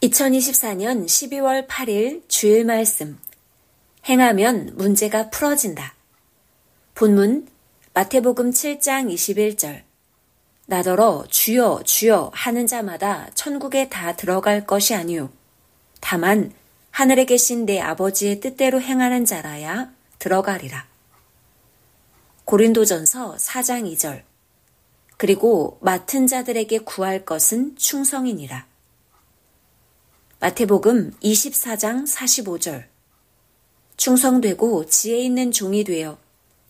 2024년 12월 8일 주일 말씀. 행하면 문제가 풀어진다. 본문 마태복음 7장 21절. 나더러 주여 주여 하는 자마다 천국에 다 들어갈 것이 아니요 다만 하늘에 계신 내 아버지의 뜻대로 행하는 자라야 들어가리라. 고린도전서 4장 2절. 그리고 맡은 자들에게 구할 것은 충성이니라. 마태복음 24장 45절. 충성되고 지혜 있는 종이 되어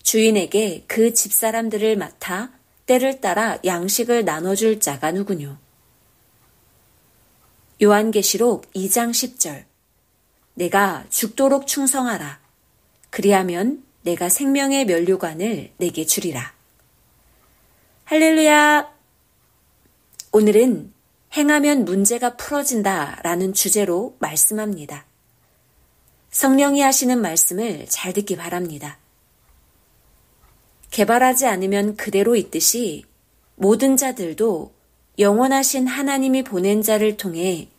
주인에게 그 집사람들을 맡아 때를 따라 양식을 나눠줄 자가 누구뇨. 요한계시록 2장 10절. 내가 죽도록 충성하라. 그리하면 내가 생명의 면류관을 내게 주리라. 할렐루야! 오늘은 행하면 문제가 풀어진다 라는 주제로 말씀합니다. 성령이 하시는 말씀을 잘 듣기 바랍니다. 개발하지 않으면 그대로 있듯이 모든 자들도 영원하신 하나님이 보낸 자를 통해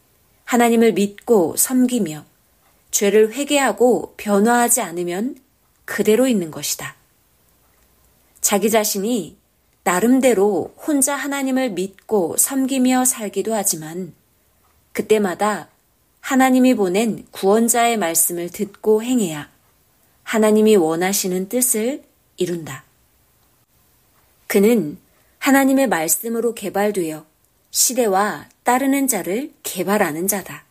하나님을 믿고 섬기며 죄를 회개하고 변화하지 않으면 그대로 있는 것이다. 자기 자신이 나름대로 혼자 하나님을 믿고 섬기며 살기도 하지만 그때마다 하나님이 보낸 구원자의 말씀을 듣고 행해야 하나님이 원하시는 뜻을 이룬다. 그는 하나님의 말씀으로 개발되어 시대와 따르는 자를 개발하는 자다.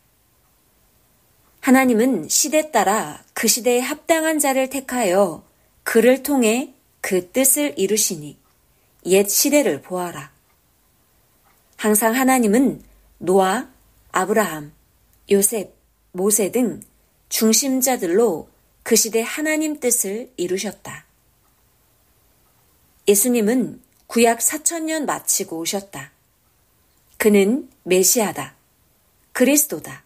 하나님은 시대 따라 그 시대에 합당한 자를 택하여 그를 통해 그 뜻을 이루시니 옛 시대를 보아라. 항상 하나님은 노아, 아브라함, 요셉, 모세 등 중심자들로 그 시대 하나님 뜻을 이루셨다. 예수님은 구약 4,000년 마치고 오셨다. 그는 메시아다. 그리스도다.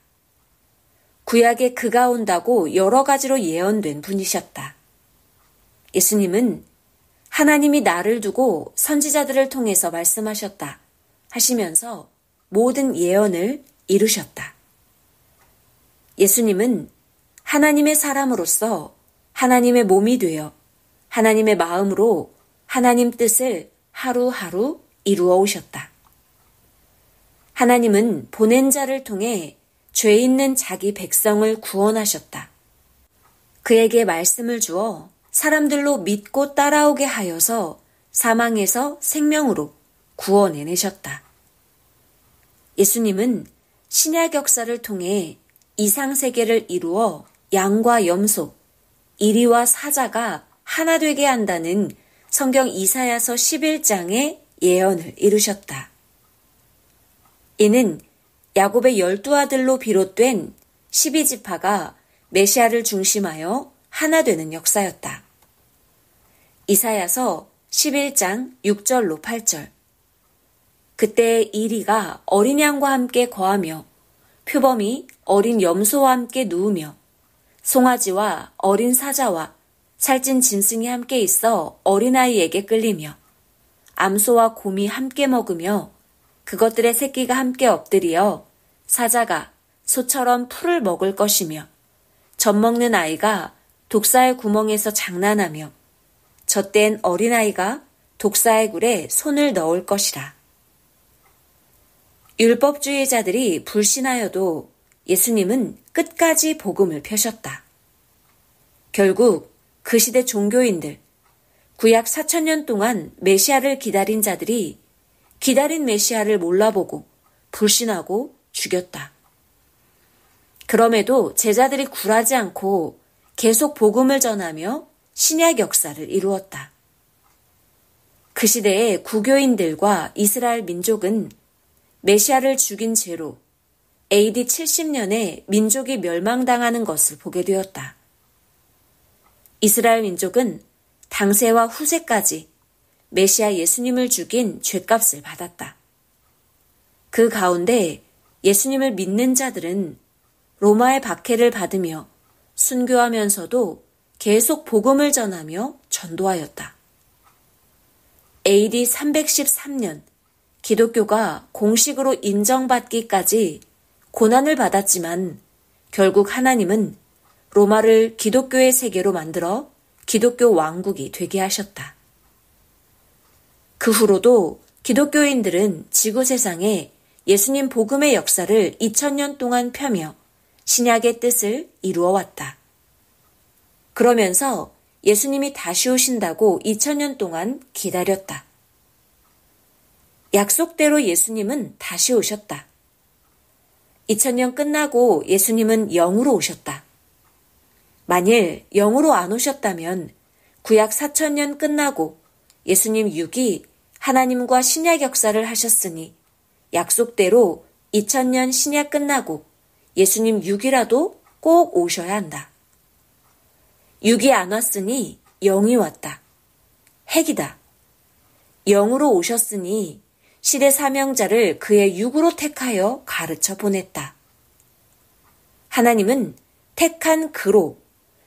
구약에 그가 온다고 여러 가지로 예언된 분이셨다. 예수님은 하나님이 나를 두고 선지자들을 통해서 말씀하셨다 하시면서 모든 예언을 이루셨다. 예수님은 하나님의 사람으로서 하나님의 몸이 되어 하나님의 마음으로 하나님 뜻을 하루하루 이루어 오셨다. 하나님은 보낸 자를 통해 죄 있는 자기 백성을 구원하셨다. 그에게 말씀을 주어 사람들로 믿고 따라오게 하여서 사망에서 생명으로 구원해내셨다. 예수님은 신약 역사를 통해 이상세계를 이루어 양과 염소, 이리와 사자가 하나 되게 한다는 성경 이사야서 11장의 예언을 이루셨다. 이는 야곱의 12아들로 비롯된 12지파가 메시아를 중심하여 하나 되는 역사였다. 이사야서 11장 6절로 8절. 그때 이리가 어린 양과 함께 거하며 표범이 어린 염소와 함께 누우며 송아지와 어린 사자와 살찐 짐승이 함께 있어 어린아이에게 끌리며 암소와 곰이 함께 먹으며 그것들의 새끼가 함께 엎드려 사자가 소처럼 풀을 먹을 것이며 젖 먹는 아이가 독사의 구멍에서 장난하며 젖된 어린아이가 독사의 굴에 손을 넣을 것이라. 율법주의자들이 불신하여도 예수님은 끝까지 복음을 펴셨다. 결국 그 시대 종교인들, 구약 4,000년 동안 메시아를 기다린 자들이 기다린 메시아를 몰라보고 불신하고 죽였다. 그럼에도 제자들이 굴하지 않고 계속 복음을 전하며 신약 역사를 이루었다. 그 시대의 구교인들과 이스라엘 민족은 메시아를 죽인 죄로 AD 70년에 민족이 멸망당하는 것을 보게 되었다. 이스라엘 민족은 당세와 후세까지 메시아 예수님을 죽인 죄값을 받았다. 그 가운데 예수님을 믿는 자들은 로마의 박해를 받으며 순교하면서도 계속 복음을 전하며 전도하였다. AD 313년 기독교가 공식으로 인정받기까지 고난을 받았지만 결국 하나님은 로마를 기독교의 세계로 만들어 기독교 왕국이 되게 하셨다. 그 후로도 기독교인들은 지구 세상에 예수님 복음의 역사를 2000년 동안 펴며 신약의 뜻을 이루어 왔다. 그러면서 예수님이 다시 오신다고 2000년 동안 기다렸다. 약속대로 예수님은 다시 오셨다. 2000년 끝나고 예수님은 영으로 오셨다. 만일 영으로 안 오셨다면 구약 4000년 끝나고 예수님 육이 하나님과 신약 역사를 하셨으니 약속대로 2000년 신약 끝나고 예수님 육이라도 꼭 오셔야 한다. 육이 안 왔으니 영이 왔다. 핵이다. 영으로 오셨으니 시대 사명자를 그의 육으로 택하여 가르쳐 보냈다. 하나님은 택한 그로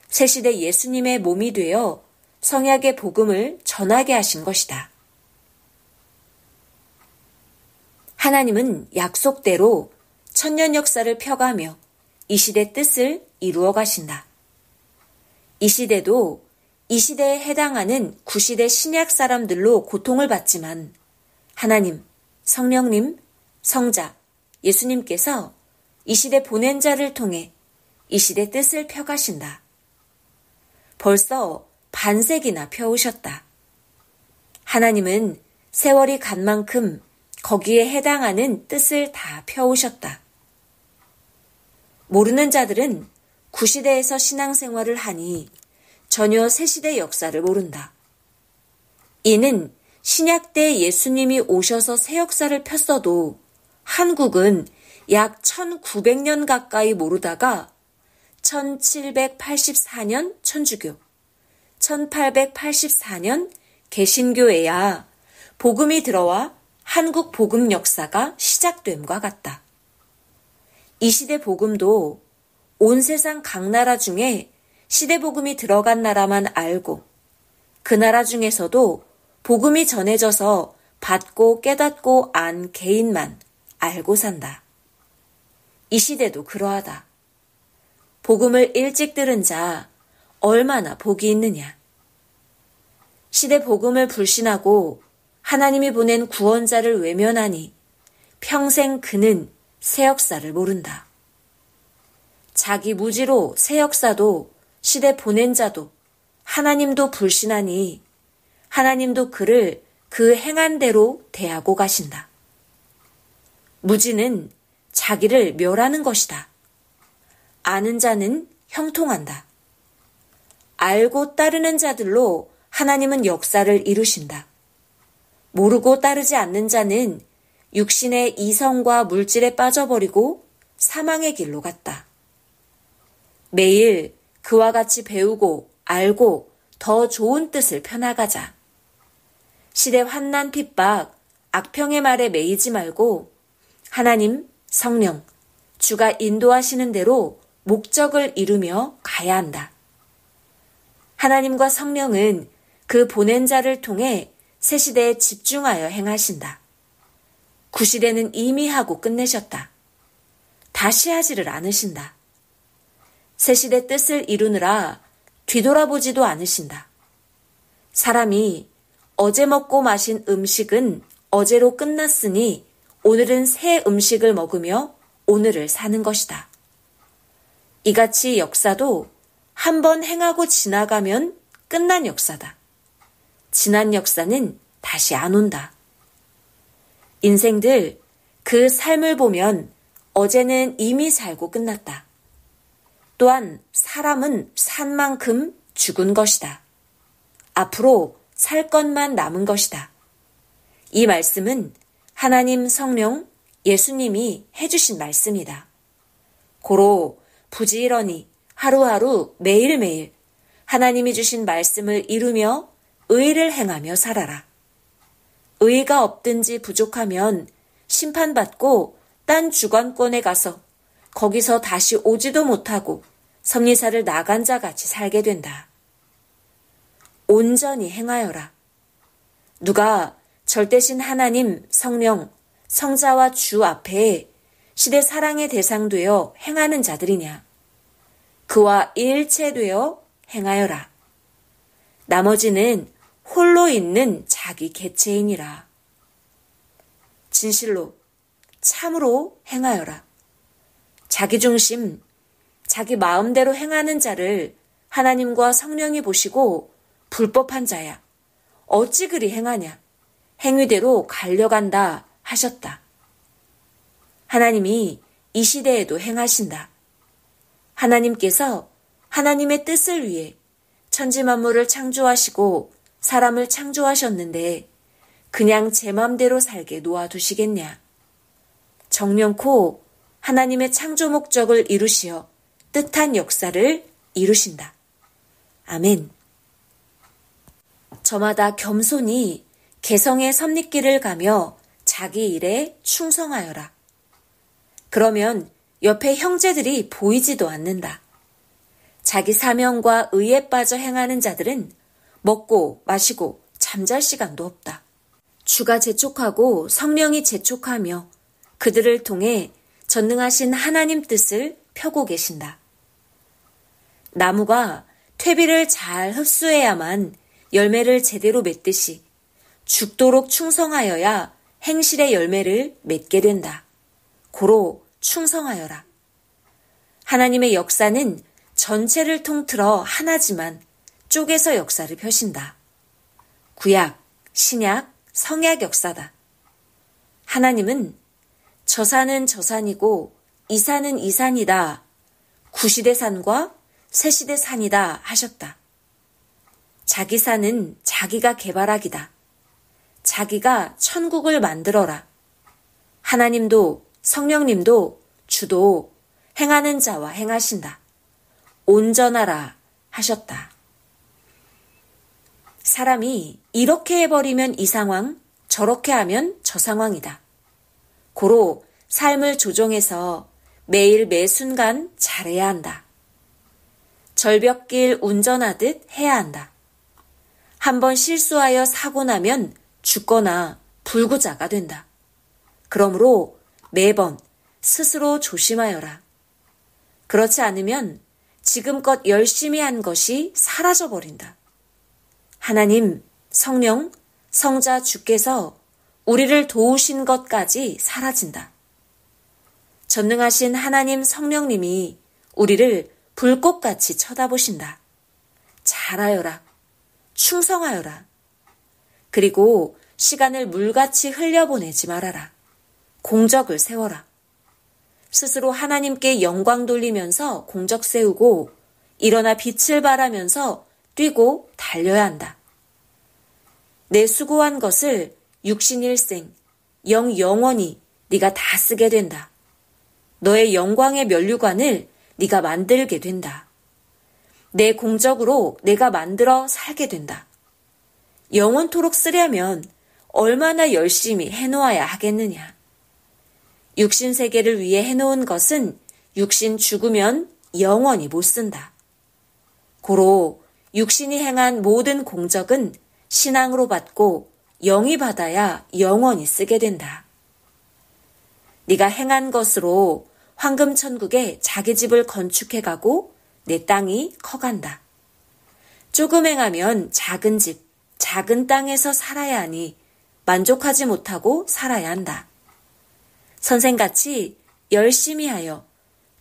새 시대 예수님의 몸이 되어 성약의 복음을 전하게 하신 것이다. 하나님은 약속대로 천년 역사를 펴가며 이 시대 뜻을 이루어 가신다. 이 시대도 이 시대에 해당하는 구시대 신약 사람들로 고통을 받지만 하나님, 성령님, 성자, 예수님께서 이 시대 보낸 자를 통해 이 시대 뜻을 펴가신다. 벌써 반세기나 펴오셨다. 하나님은 세월이 간 만큼 거기에 해당하는 뜻을 다 펴오셨다. 모르는 자들은 구시대에서 신앙생활을 하니 전혀 새시대 역사를 모른다. 이는 신약 때 예수님이 오셔서 새 역사를 폈어도 한국은 약 1900년 가까이 모르다가 1784년 천주교, 1884년 개신교에야 복음이 들어와 한국 복음 역사가 시작됨과 같다. 이 시대 복음도 온 세상 각 나라 중에 시대 복음이 들어간 나라만 알고 그 나라 중에서도 복음이 전해져서 받고 깨닫고 안 개인만 알고 산다. 이 시대도 그러하다. 복음을 일찍 들은 자 얼마나 복이 있느냐. 시대 복음을 불신하고 하나님이 보낸 구원자를 외면하니 평생 그는 새 역사를 모른다. 자기 무지로 새 역사도 시대 보낸 자도 하나님도 불신하니 하나님도 그를 그 행한 대로 대하고 가신다. 무지는 자기를 멸하는 것이다. 아는 자는 형통한다. 알고 따르는 자들로 하나님은 역사를 이루신다. 모르고 따르지 않는 자는 육신의 이성과 물질에 빠져버리고 사망의 길로 갔다. 매일 그와 같이 배우고 알고 더 좋은 뜻을 펴나가자. 시대 환난 핍박, 악평의 말에 매이지 말고 하나님, 성령, 주가 인도하시는 대로 목적을 이루며 가야 한다. 하나님과 성령은 그 보낸 자를 통해 새 시대에 집중하여 행하신다. 구시대는 이미 하고 끝내셨다. 다시 하지를 않으신다. 새 시대 뜻을 이루느라 뒤돌아보지도 않으신다. 사람이 어제 먹고 마신 음식은 어제로 끝났으니 오늘은 새 음식을 먹으며 오늘을 사는 것이다. 이같이 역사도 한 번 행하고 지나가면 끝난 역사다. 지난 역사는 다시 안 온다. 인생들 그 삶을 보면 어제는 이미 살고 끝났다. 또한 사람은 산 만큼 죽은 것이다. 앞으로 살 것만 남은 것이다. 이 말씀은 하나님 성령 예수님이 해주신 말씀이다. 고로 부지런히 하루하루 매일매일 하나님이 주신 말씀을 이루며 의를 행하며 살아라. 의가 없든지 부족하면 심판받고 딴 주관권에 가서 거기서 다시 오지도 못하고 섭리사를 나간 자 같이 살게 된다. 온전히 행하여라. 누가 절대신 하나님, 성령, 성자와 주 앞에 시대 사랑의 대상되어 행하는 자들이냐? 그와 일체되어 행하여라. 나머지는 홀로 있는 자기 개체이니라. 진실로 참으로 행하여라. 자기 중심, 자기 마음대로 행하는 자를 하나님과 성령이 보시고 불법한 자야. 어찌 그리 행하냐? 행위대로 갈려간다 하셨다. 하나님이 이 시대에도 행하신다. 하나님께서 하나님의 뜻을 위해 천지 만물을 창조하시고 사람을 창조하셨는데 그냥 제 맘대로 살게 놓아두시겠냐? 정령코 하나님의 창조 목적을 이루시어 뜻한 역사를 이루신다. 아멘. 저마다 겸손히 개성의 섭리길을 가며 자기 일에 충성하여라. 그러면 옆에 형제들이 보이지도 않는다. 자기 사명과 의에 빠져 행하는 자들은 먹고 마시고 잠잘 시간도 없다. 주가 재촉하고 성령이 재촉하며 그들을 통해 전능하신 하나님 뜻을 펴고 계신다. 나무가 퇴비를 잘 흡수해야만 열매를 제대로 맺듯이 죽도록 충성하여야 행실의 열매를 맺게 된다. 고로 충성하여라. 하나님의 역사는 전체를 통틀어 하나지만 쪼개서 역사를 펴신다. 구약, 신약, 성약 역사다. 하나님은 저 산은 저 산이고 이 산은 이 산이다. 구시대 산과 세시대 산이다 하셨다. 자기 산은 자기가 개발하기다. 자기가 천국을 만들어라. 하나님도 성령님도 주도 행하는 자와 행하신다. 온전하라 하셨다. 사람이 이렇게 해버리면 이 상황, 저렇게 하면 저 상황이다. 고로 삶을 조정해서 매일 매 순간 잘해야 한다. 절벽길 운전하듯 해야 한다. 한번 실수하여 사고 나면 죽거나 불구자가 된다. 그러므로 매번 스스로 조심하여라. 그렇지 않으면 지금껏 열심히 한 것이 사라져버린다. 하나님, 성령, 성자 주께서 우리를 도우신 것까지 사라진다. 전능하신 하나님 성령님이 우리를 불꽃같이 쳐다보신다. 잘하여라. 충성하여라. 그리고 시간을 물같이 흘려보내지 말아라. 공적을 세워라. 스스로 하나님께 영광 돌리면서 공적 세우고 일어나 빛을 발하면서 뛰고 달려야 한다. 내 수고한 것을 육신일생, 영원히 네가 다 쓰게 된다. 너의 영광의 면류관을 네가 만들게 된다. 내 공적으로 내가 만들어 살게 된다. 영원토록 쓰려면 얼마나 열심히 해놓아야 하겠느냐. 육신 세계를 위해 해놓은 것은 육신 죽으면 영원히 못 쓴다. 고로 육신이 행한 모든 공적은 신앙으로 받고 영이 받아야 영원히 쓰게 된다. 네가 행한 것으로 황금천국에 자기 집을 건축해가고 내 땅이 커간다. 조금 행하면 작은 집, 작은 땅에서 살아야 하니 만족하지 못하고 살아야 한다. 선생같이 열심히 하여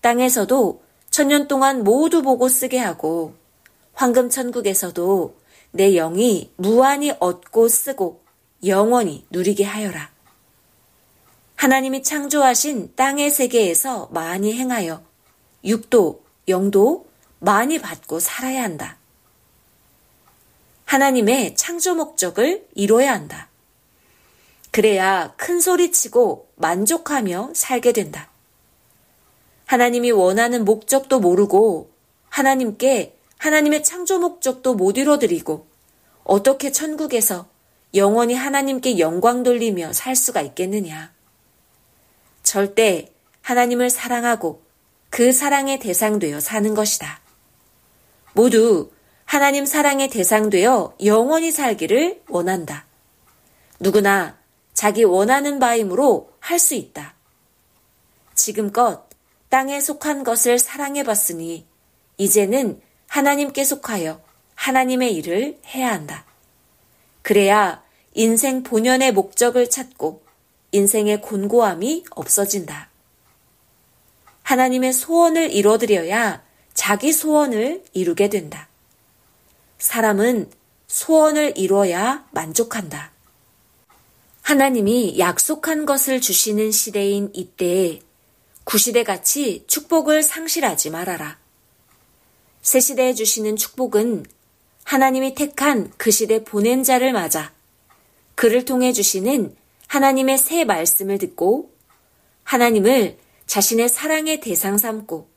땅에서도 천년 동안 모두 보고 쓰게 하고 황금천국에서도 내 영이 무한히 얻고 쓰고 영원히 누리게 하여라. 하나님이 창조하신 땅의 세계에서 많이 행하여 육도, 영도 많이 받고 살아야 한다. 하나님의 창조 목적을 이뤄야 한다. 그래야 큰 소리치고 만족하며 살게 된다. 하나님이 원하는 목적도 모르고 하나님께 하나님의 창조 목적도 못 이뤄드리고 어떻게 천국에서 영원히 하나님께 영광 돌리며 살 수가 있겠느냐. 절대 하나님을 사랑하고 그 사랑의 대상되어 사는 것이다. 모두 하나님 사랑의 대상되어 영원히 살기를 원한다. 누구나 자기 원하는 바임으로 할 수 있다. 지금껏 땅에 속한 것을 사랑해봤으니 이제는 하나님께 속하여 하나님의 일을 해야 한다. 그래야 인생 본연의 목적을 찾고 인생의 곤고함이 없어진다. 하나님의 소원을 이뤄드려야 자기 소원을 이루게 된다. 사람은 소원을 이뤄야 만족한다. 하나님이 약속한 것을 주시는 시대인 이때에 구시대같이 축복을 상실하지 말아라. 새 시대에 주시는 축복은 하나님이 택한 그 시대 보낸 자를 맞아 그를 통해 주시는 하나님의 새 말씀을 듣고 하나님을 자신의 사랑의 대상 삼고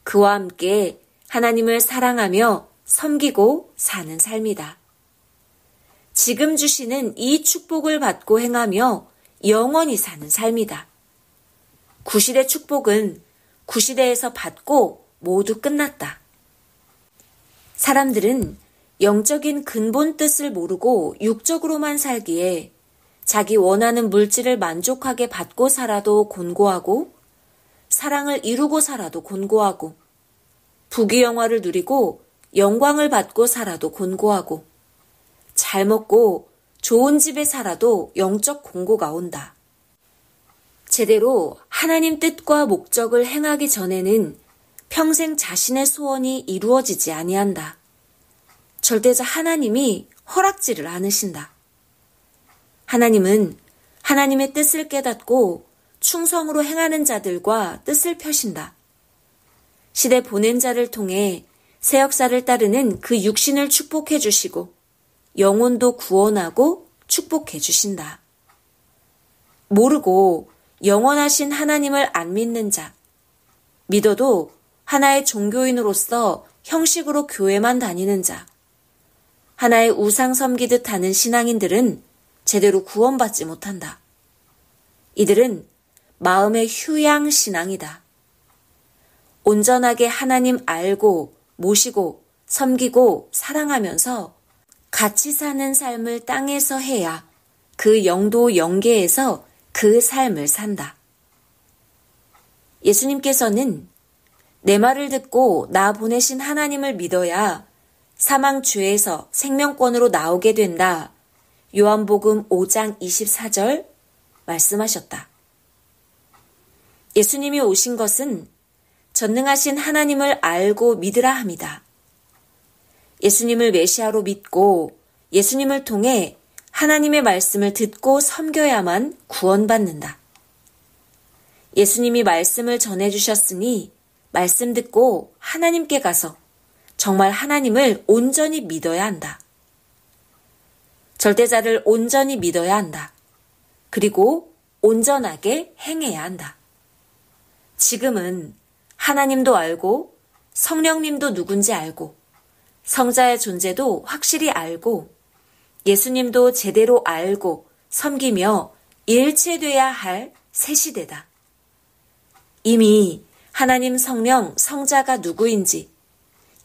그와 함께 하나님을 사랑하며 섬기고 사는 삶이다. 지금 주시는 이 축복을 받고 행하며 영원히 사는 삶이다. 구시대 축복은 구시대에서 받고 모두 끝났다. 사람들은 영적인 근본 뜻을 모르고 육적으로만 살기에 자기 원하는 물질을 만족하게 받고 살아도 곤고하고 사랑을 이루고 살아도 곤고하고 부귀영화를 누리고 영광을 받고 살아도 곤고하고 잘 먹고 좋은 집에 살아도 영적 공고가 온다. 제대로 하나님 뜻과 목적을 행하기 전에는 평생 자신의 소원이 이루어지지 아니한다. 절대자 하나님이 허락지를 않으신다. 하나님은 하나님의 뜻을 깨닫고 충성으로 행하는 자들과 뜻을 펴신다. 시대 보낸 자를 통해 새 역사를 따르는 그 육신을 축복해 주시고 영혼도 구원하고 축복해 주신다. 모르고 영원하신 하나님을 안 믿는 자, 믿어도 하나의 종교인으로서 형식으로 교회만 다니는 자, 하나의 우상 섬기듯 하는 신앙인들은 제대로 구원받지 못한다. 이들은 마음의 휴양 신앙이다. 온전하게 하나님 알고 모시고 섬기고 사랑하면서 같이 사는 삶을 땅에서 해야 그 영도 영계에서 그 삶을 산다. 예수님께서는 내 말을 듣고 나 보내신 하나님을 믿어야 사망 죄에서 생명권으로 나오게 된다. 요한복음 5장 24절 말씀하셨다. 예수님이 오신 것은 전능하신 하나님을 알고 믿으라 함이다. 예수님을 메시아로 믿고 예수님을 통해 하나님의 말씀을 듣고 섬겨야만 구원받는다. 예수님이 말씀을 전해주셨으니 말씀 듣고 하나님께 가서 정말 하나님을 온전히 믿어야 한다. 절대자를 온전히 믿어야 한다. 그리고 온전하게 행해야 한다. 지금은 하나님도 알고 성령님도 누군지 알고 성자의 존재도 확실히 알고 예수님도 제대로 알고 섬기며 일체돼야 할 새 시대다. 이미 하나님 성령 성자가 누구인지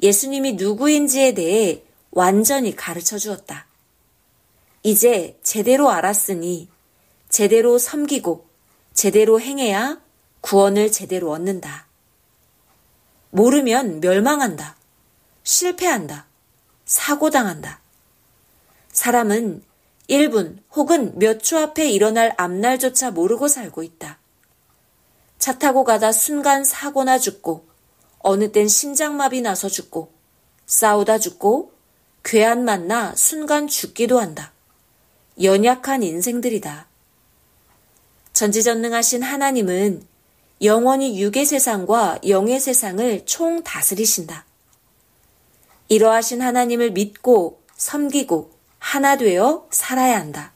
예수님이 누구인지에 대해 완전히 가르쳐 주었다. 이제 제대로 알았으니 제대로 섬기고 제대로 행해야 구원을 제대로 얻는다. 모르면 멸망한다. 실패한다. 사고당한다. 사람은 1분 혹은 몇 초 앞에 일어날 앞날조차 모르고 살고 있다. 차 타고 가다 순간 사고나 죽고 어느 땐 심장마비 나서 죽고 싸우다 죽고 괴한 만나 순간 죽기도 한다. 연약한 인생들이다. 전지전능하신 하나님은 영원히 육의 세상과 영의 세상을 총 다스리신다. 이러하신 하나님을 믿고 섬기고 하나 되어 살아야 한다.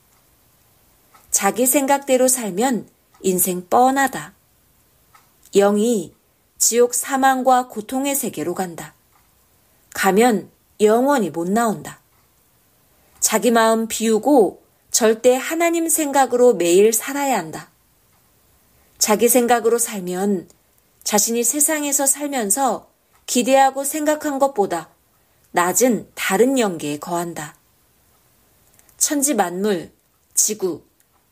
자기 생각대로 살면 인생 뻔하다. 영이 지옥 사망과 고통의 세계로 간다. 가면 영원히 못 나온다. 자기 마음 비우고 절대 하나님 생각으로 매일 살아야 한다. 자기 생각으로 살면 자신이 세상에서 살면서 기대하고 생각한 것보다 낮은 다른 영계에 거한다. 천지 만물, 지구,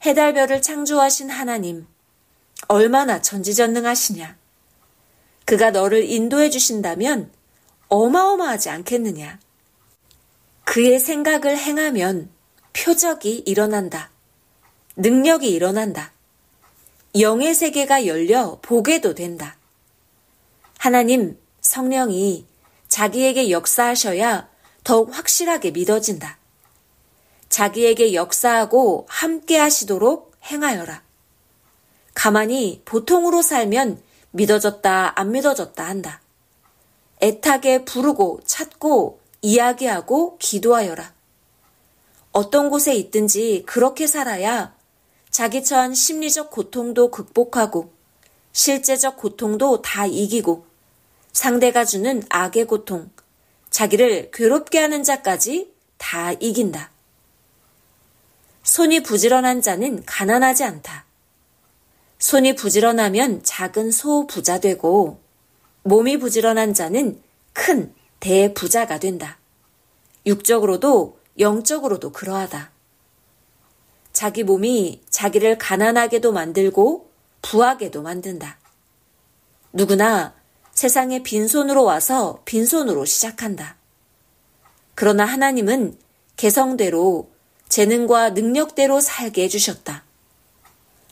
해달별을 창조하신 하나님, 얼마나 전지전능하시냐. 그가 너를 인도해 주신다면 어마어마하지 않겠느냐. 그의 생각을 행하면 표적이 일어난다. 능력이 일어난다. 영의 세계가 열려 보게도 된다. 하나님, 성령이 자기에게 역사하셔야 더욱 확실하게 믿어진다. 자기에게 역사하고 함께 하시도록 행하여라. 가만히 보통으로 살면 믿어졌다 안 믿어졌다 한다. 애타게 부르고 찾고 이야기하고 기도하여라. 어떤 곳에 있든지 그렇게 살아야 자기 처한 심리적 고통도 극복하고 실제적 고통도 다 이기고 상대가 주는 악의 고통, 자기를 괴롭게 하는 자까지 다 이긴다. 손이 부지런한 자는 가난하지 않다. 손이 부지런하면 작은 소부자 되고 몸이 부지런한 자는 큰 대부자가 된다. 육적으로도 영적으로도 그러하다. 자기 몸이 자기를 가난하게도 만들고 부하게도 만든다. 누구나 세상에 빈손으로 와서 빈손으로 시작한다. 그러나 하나님은 개성대로 재능과 능력대로 살게 해주셨다.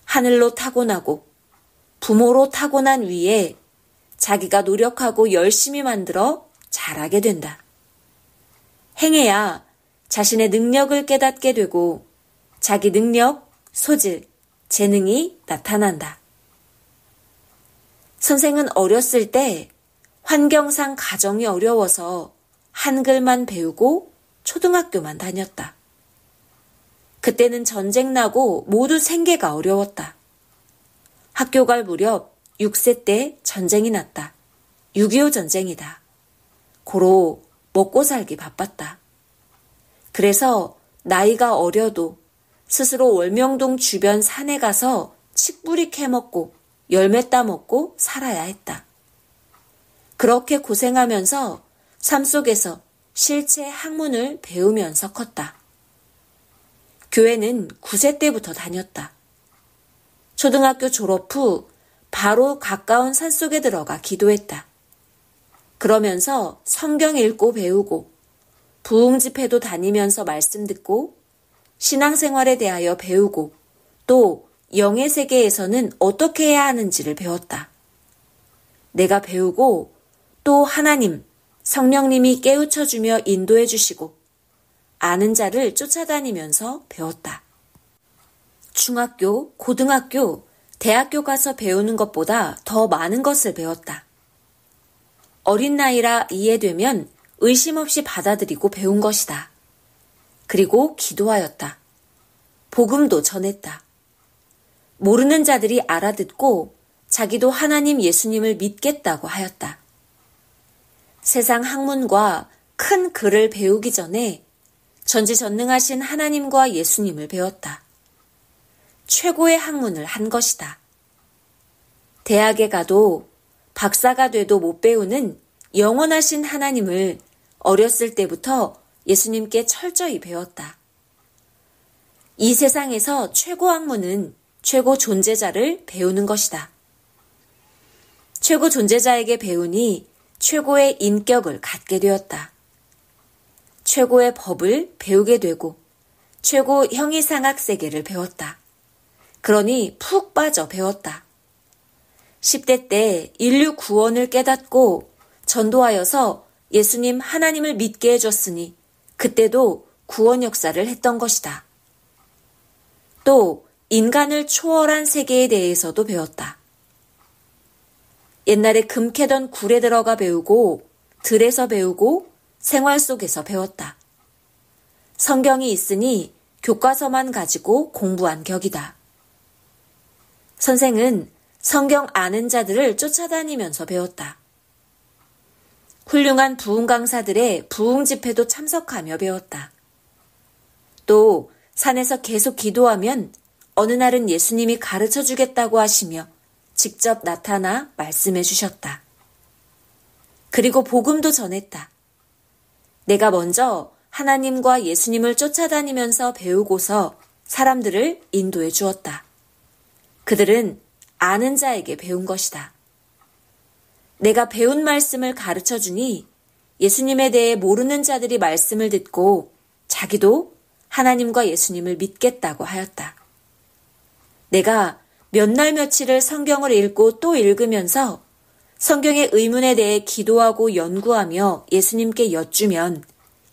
하늘로 타고나고 부모로 타고난 위에 자기가 노력하고 열심히 만들어 잘하게 된다. 행해야 자신의 능력을 깨닫게 되고 자기 능력, 소질, 재능이 나타난다. 선생은 어렸을 때 환경상 가정이 어려워서 한글만 배우고 초등학교만 다녔다. 그때는 전쟁 나고 모두 생계가 어려웠다. 학교 갈 무렵 6세 때 전쟁이 났다. 6.25 전쟁이다. 고로 먹고 살기 바빴다. 그래서 나이가 어려도 스스로 월명동 주변 산에 가서 칡뿌리 캐먹고 열매 따먹고 살아야 했다. 그렇게 고생하면서 삶 속에서 실제 학문을 배우면서 컸다. 교회는 9세 때부터 다녔다. 초등학교 졸업 후 바로 가까운 산속에 들어가 기도했다. 그러면서 성경 읽고 배우고 부흥 집회도 다니면서 말씀 듣고 신앙생활에 대하여 배우고 또 영의 세계에서는 어떻게 해야 하는지를 배웠다. 내가 배우고 또 하나님, 성령님이 깨우쳐주며 인도해 주시고 아는 자를 쫓아다니면서 배웠다. 중학교, 고등학교, 대학교 가서 배우는 것보다 더 많은 것을 배웠다. 어린 나이라 이해되면 의심 없이 받아들이고 배운 것이다. 그리고 기도하였다. 복음도 전했다. 모르는 자들이 알아듣고 자기도 하나님 예수님을 믿겠다고 하였다. 세상 학문과 큰 글을 배우기 전에 전지전능하신 하나님과 예수님을 배웠다. 최고의 학문을 한 것이다. 대학에 가도 박사가 돼도 못 배우는 영원하신 하나님을 어렸을 때부터 예수님께 철저히 배웠다. 이 세상에서 최고 학문은 최고 존재자를 배우는 것이다. 최고 존재자에게 배우니 최고의 인격을 갖게 되었다. 최고의 법을 배우게 되고 최고 형이상학 세계를 배웠다. 그러니 푹 빠져 배웠다. 10대 때 인류 구원을 깨닫고 전도하여서 예수님 하나님을 믿게 해줬으니 그때도 구원 역사를 했던 것이다. 또 인간을 초월한 세계에 대해서도 배웠다. 옛날에 금 캐던 굴에 들어가 배우고 들에서 배우고 생활 속에서 배웠다. 성경이 있으니 교과서만 가지고 공부한 격이다. 선생은 성경 아는 자들을 쫓아다니면서 배웠다. 훌륭한 부흥 강사들의 부흥 집회도 참석하며 배웠다. 또 산에서 계속 기도하면 어느 날은 예수님이 가르쳐 주겠다고 하시며 직접 나타나 말씀해 주셨다. 그리고 복음도 전했다. 내가 먼저 하나님과 예수님을 쫓아다니면서 배우고서 사람들을 인도해 주었다. 그들은 아는 자에게 배운 것이다. 내가 배운 말씀을 가르쳐 주니 예수님에 대해 모르는 자들이 말씀을 듣고 자기도 하나님과 예수님을 믿겠다고 하였다. 내가 몇 날 며칠을 성경을 읽고 또 읽으면서 성경의 의문에 대해 기도하고 연구하며 예수님께 여쭈면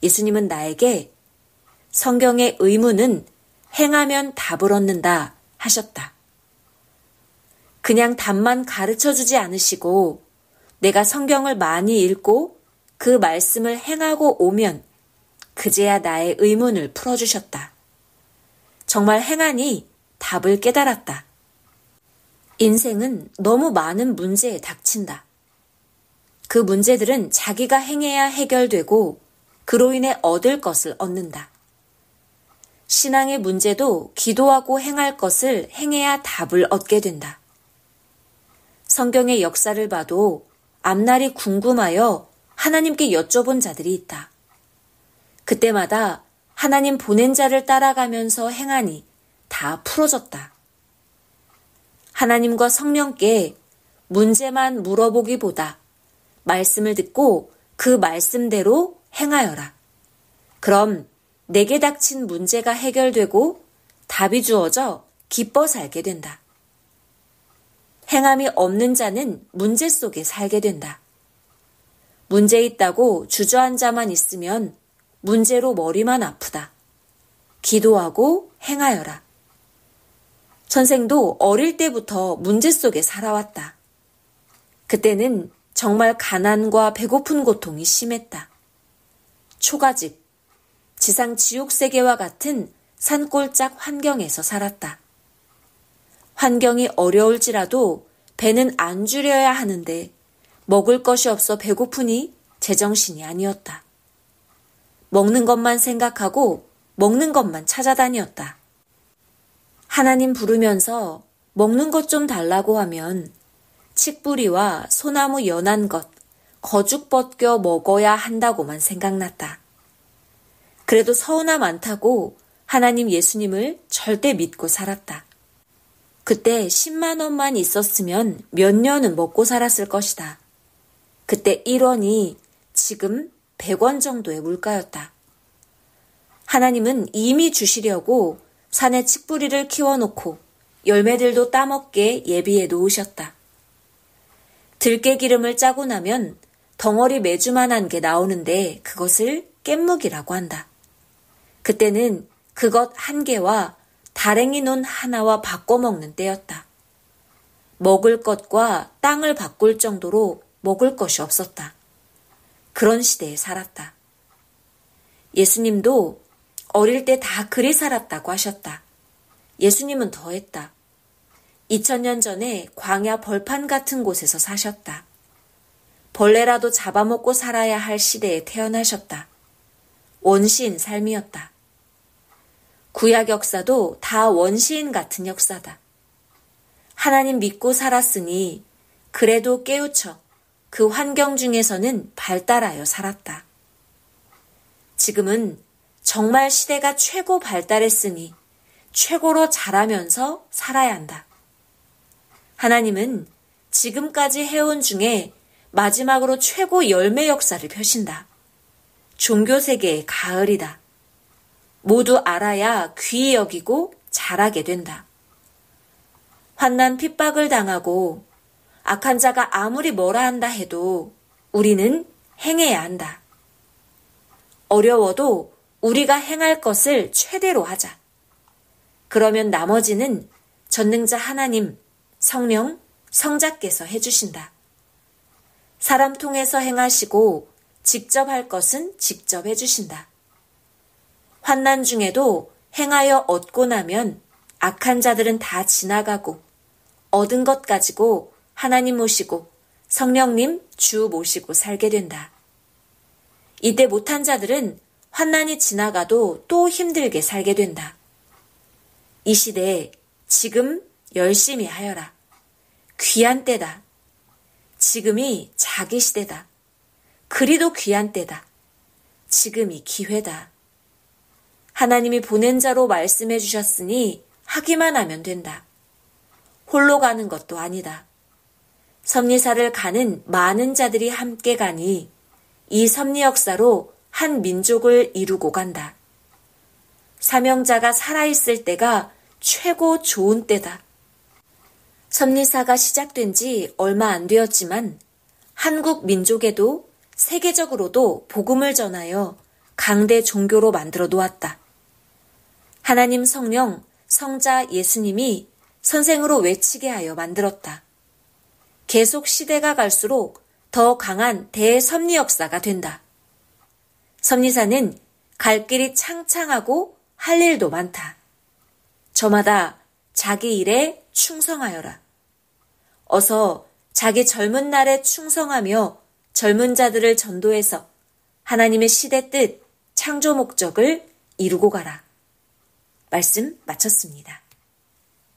예수님은 나에게 성경의 의문은 행하면 답을 얻는다 하셨다. 그냥 답만 가르쳐 주지 않으시고 내가 성경을 많이 읽고 그 말씀을 행하고 오면 그제야 나의 의문을 풀어주셨다. 정말 행하니 답을 깨달았다. 인생은 너무 많은 문제에 닥친다. 그 문제들은 자기가 행해야 해결되고 그로 인해 얻을 것을 얻는다. 신앙의 문제도 기도하고 행할 것을 행해야 답을 얻게 된다. 성경의 역사를 봐도 앞날이 궁금하여 하나님께 여쭤본 자들이 있다. 그때마다 하나님 보낸 자를 따라가면서 행하니 다 풀어졌다. 하나님과 성령께 문제만 물어보기보다 말씀을 듣고 그 말씀대로 행하여라. 그럼 내게 닥친 문제가 해결되고 답이 주어져 기뻐 살게 된다. 행함이 없는 자는 문제 속에 살게 된다. 문제 있다고 주저앉아만 있으면 문제로 머리만 아프다. 기도하고 행하여라. 선생도 어릴 때부터 문제 속에 살아왔다. 그때는 정말 가난과 배고픈 고통이 심했다. 초가집, 지상 지옥세계와 같은 산골짝 환경에서 살았다. 환경이 어려울지라도 배는 안 줄여야 하는데 먹을 것이 없어 배고프니 제정신이 아니었다. 먹는 것만 생각하고 먹는 것만 찾아다녔다. 하나님 부르면서 먹는 것 좀 달라고 하면 칡뿌리와 소나무 연한 것, 거죽 벗겨 먹어야 한다고만 생각났다. 그래도 서운함 않다고 하나님 예수님을 절대 믿고 살았다. 그때 10만 원만 있었으면 몇 년은 먹고 살았을 것이다. 그때 1원이 지금 100원 정도의 물가였다. 하나님은 이미 주시려고 산에 칡뿌리를 키워놓고 열매들도 따먹게 예비해 놓으셨다. 들깨 기름을 짜고 나면 덩어리 메주만한 게 나오는데 그것을 깻묵이라고 한다. 그때는 그것 한 개와 다랭이 논 하나와 바꿔 먹는 때였다. 먹을 것과 땅을 바꿀 정도로 먹을 것이 없었다. 그런 시대에 살았다. 예수님도 어릴 때 다 그리 살았다고 하셨다. 예수님은 더했다. 2000년 전에 광야 벌판 같은 곳에서 사셨다. 벌레라도 잡아먹고 살아야 할 시대에 태어나셨다. 원시인 삶이었다. 구약 역사도 다 원시인 같은 역사다. 하나님 믿고 살았으니 그래도 깨우쳐 그 환경 중에서는 발달하여 살았다. 지금은 정말 시대가 최고 발달했으니 최고로 자라면서 살아야 한다. 하나님은 지금까지 해온 중에 마지막으로 최고 열매 역사를 펴신다. 종교 세계의 가을이다. 모두 알아야 귀히 여기고 잘하게 된다. 환난 핍박을 당하고 악한 자가 아무리 뭐라 한다 해도 우리는 행해야 한다. 어려워도 우리가 행할 것을 최대로 하자. 그러면 나머지는 전능자 하나님, 성령, 성자께서 해주신다. 사람 통해서 행하시고 직접 할 것은 직접 해주신다. 환난 중에도 행하여 얻고 나면 악한 자들은 다 지나가고 얻은 것 가지고 하나님 모시고 성령님 주 모시고 살게 된다. 이때 못한 자들은 환난이 지나가도 또 힘들게 살게 된다. 이 시대에 지금 열심히 하여라. 귀한 때다. 지금이 자기 시대다. 그리도 귀한 때다. 지금이 기회다. 하나님이 보낸 자로 말씀해 주셨으니 하기만 하면 된다. 홀로 가는 것도 아니다. 섭리사를 가는 많은 자들이 함께 가니 이 섭리 역사로 한 민족을 이루고 간다. 사명자가 살아있을 때가 최고 좋은 때다. 섭리사가 시작된 지 얼마 안 되었지만 한국 민족에도 세계적으로도 복음을 전하여 강대 종교로 만들어 놓았다. 하나님 성령, 성자 예수님이 선생으로 외치게 하여 만들었다. 계속 시대가 갈수록 더 강한 대섭리 역사가 된다. 섭리사는 갈 길이 창창하고 할 일도 많다. 저마다 자기 일에 충성하여라. 어서 자기 젊은 날에 충성하며 젊은 자들을 전도해서 하나님의 시대 뜻, 창조 목적을 이루고 가라. 말씀 마쳤습니다.